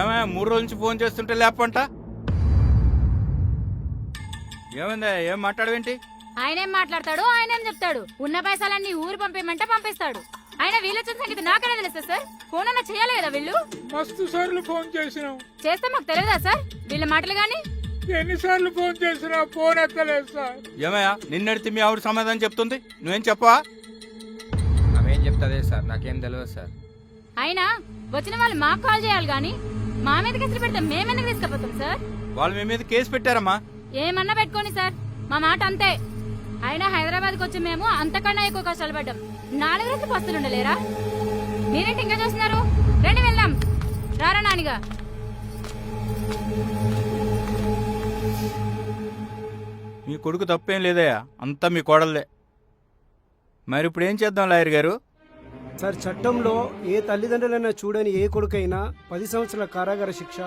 ఏమే 3 రోజుల నుంచి ఫోన్ చేస్తుంటే లేపంట. ఏమైందా? ఏం మాట్లాడవేంటి? ఆయనేం మాట్లాడతాడు, ఆయనేం చెప్తాడు. ఉన్న పైసలన్నీ ఊరు పంపేయమంటే పంపిస్తాడు. ఆయన వీళ్ళొచ్చిన సంగతి నాకనే తెలుసా సార్? ఫోన్ అన్నా చేయాలి కదా వీళ్ళు. మస్తు సార్లు ఫోన్ చేసినావు. చేస్తే మాకు తెలియదా సార్ వీళ్ళ మాటలు గాని? ఎన్నిసార్లు ఫోన్ చేసినా ఫోన్ ఎత్తలేదు సార్. ఏమయ్యా నిన్నడితే మీ ఆవిడ సమాధానం చెప్తుంది, నువ్వేం చెప్పవా? ఆమెం చెప్తాదే సార్, నాకేం తెలియదు సార్. అయినా వచ్చిన వాళ్ళు మాకు కాల్ చేయాలి గాని మా మీద కేసులు పెడితే మేమెందుకు తీసుకుపోతాం సార్? వాళ్ళు మీ మీద కేసు పెట్టారమ్మా. ఏమన్నా పెట్టుకోని సార్, మా మాట అంతే. అయినా హైదరాబాద్కి వచ్చి మేము అంతకన్నా ఎక్కువ కష్టాలు పడ్డాం. 4 రోజులు పస్తులు ఉండలేరా? మీరేంటి ఇంకా చూస్తున్నారు? రండి వెళ్దాం. రారా నానిగా. మీ కొడుకు తప్పేం లేదయ్యా, అంతా మీ కోడలదే. మరి ఇప్పుడు ఏం చేద్దాం లాయర్ గారు? సార్, చట్టంలో ఏ తల్లిదండ్రులైనా చూడని ఏ కొడుకైనా 10 సంవత్సరాల కారాగార శిక్ష,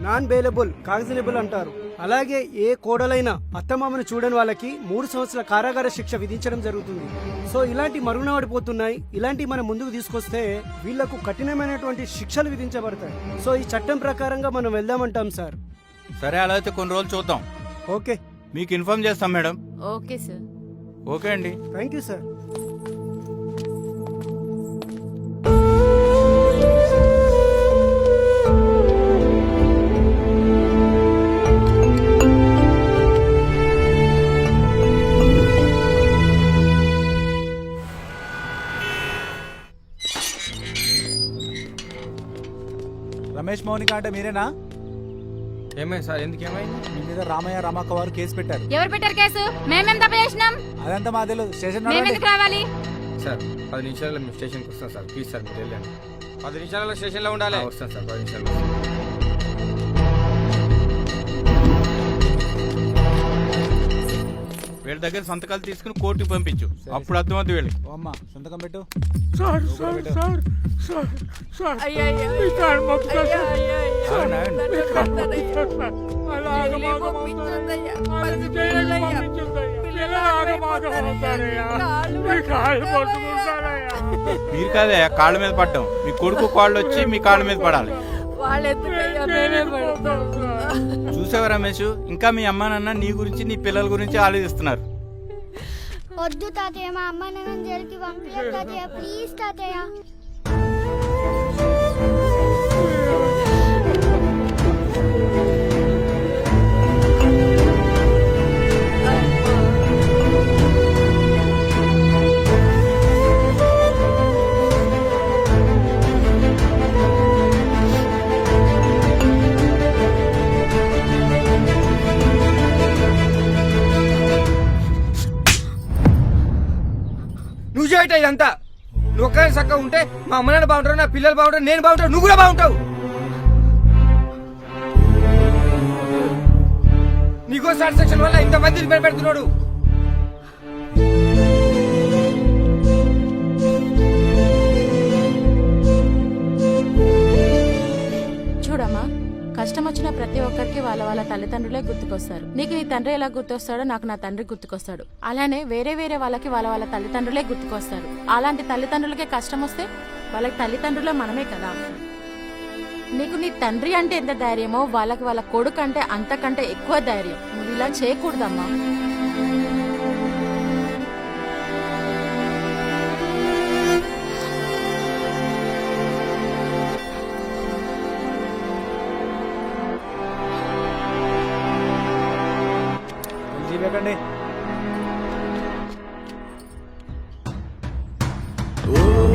నాన్ బెయిలబుల్ కాగ్జినబుల్ అంటారు. అలాగే ఏ కోడలైనా అత్తమామను చూడని వాళ్ళకి 3 సంవత్సరాల కారాగార శిక్ష విధించడం జరుగుతుంది. సో ఇలాంటి మరుగునపడిపోతున్నాయి. ఇలాంటి మనం ముందుకు తీసుకొస్తే వీళ్లకు కఠినమైనటువంటి శిక్షలు విధించబడతాయి. సో ఈ చట్టం ప్రకారంగా మనం వెళ్దామంటాం సార్. సరే, అలా అయితే కొన్ని రోజులు చూద్దాం. ఓకే, మీకు ఇన్ఫార్మ్ చేస్తాం మేడం. Okay sir. ఓకే అండి. Thank you sir. Ramesh Mounika అంటే మీరేనా? ఏమైంది సార్? ఎందుకు ఏమైంది? మీ మీద రామయ్య రమాక్క వారు కేసు పెట్టారు. ఎవరు పెట్టారు కేసు? మేమేం తప్ప చేసినాం? అదంతా మా తెలియదు. స్టేషన్ మేమెందుకు రావాలి సార్? 10 నిమిషాల్లో మేము స్టేషన్కి వస్తాం సార్. ప్లీజ్ సార్, మీరు వెళ్ళండి. 10 నిమిషాలలో స్టేషన్లో ఉండాలి. వస్తాను సార్, 10 నిమిషాలు. వీళ్ళ దగ్గర సంతకాలు తీసుకుని కోర్టుకి పంపించు, అప్పుడు అర్థమవుతుంది వీళ్ళకి. ఓ అమ్మ, సంతకం పెట్టు. Sir sir sir sir sir మీ కాళ్ళు మొక్కుతా సార్. ఆగండి, ఆగండి. మీ కాళ్ళు మొక్కుతా సార్. అలా ఆగమాగమవుతారయ్యా. అది చేయక పంపించొద్దయ్యా. ఇలా ఆగమాగమవుతారయ్యా. మీ కాళ్ళు పట్టుకుంటారయ్యా. మీరు కాదే కాళ్ళ మీద పడ్డం, మీ కొడుకు కాళ్ళు వచ్చి మీ కాళ్ళ మీద పడాలి. చూసావా రమేష్, ఇంకా మీ అమ్మ నాన్న నీ గురించి నీ పిల్లల గురించి ఆలోచిస్తున్నారు. వద్దు తాతయ్య, మా అమ్మ నాన్న జైలుకి పంపించదు తాతయ్య, ప్లీజ్ తాతయ్య. నువ్వు చేయట ఇదంతా. నువ్వు ఒక్కడే చక్కగా ఉంటే మా అమ్మ నాన్న బాగుంటారు, నా పిల్లలు బాగుంటారు, నేను బాగుంటాను, నువ్వు కూడా బాగుంటావు. నీకో సాటిస్ఫాక్షన్ వల్ల ఇంతమంది ఇబ్బంది పెడుతున్నాడు. చూడమ్మా, కష్టం వచ్చిన ప్రతి ఒక్కరికి వాళ్ళ వాళ్ళ తల్లిదండ్రులే గుర్తుకొస్తారు. నీకు నీ తండ్రి ఎలా గుర్తొస్తాడో నాకు నా తండ్రి గుర్తుకొస్తాడు. అలానే వేరే వేరే వాళ్ళకి వాళ్ళ వాళ్ళ తల్లిదండ్రులే గుర్తుకొస్తారు. అలాంటి తల్లిదండ్రులకే కష్టం వస్తే వాళ్ళకి తల్లిదండ్రులే మనమే కదా. నీకు నీ తండ్రి అంటే ఎంత ధైర్యమో వాళ్ళకి వాళ్ళ కొడుకు అంటే అంతకంటే ఎక్కువ ధైర్యం. నువ్వు ఇలా చేయకూడదమ్మా. పెట్టండి. ఓ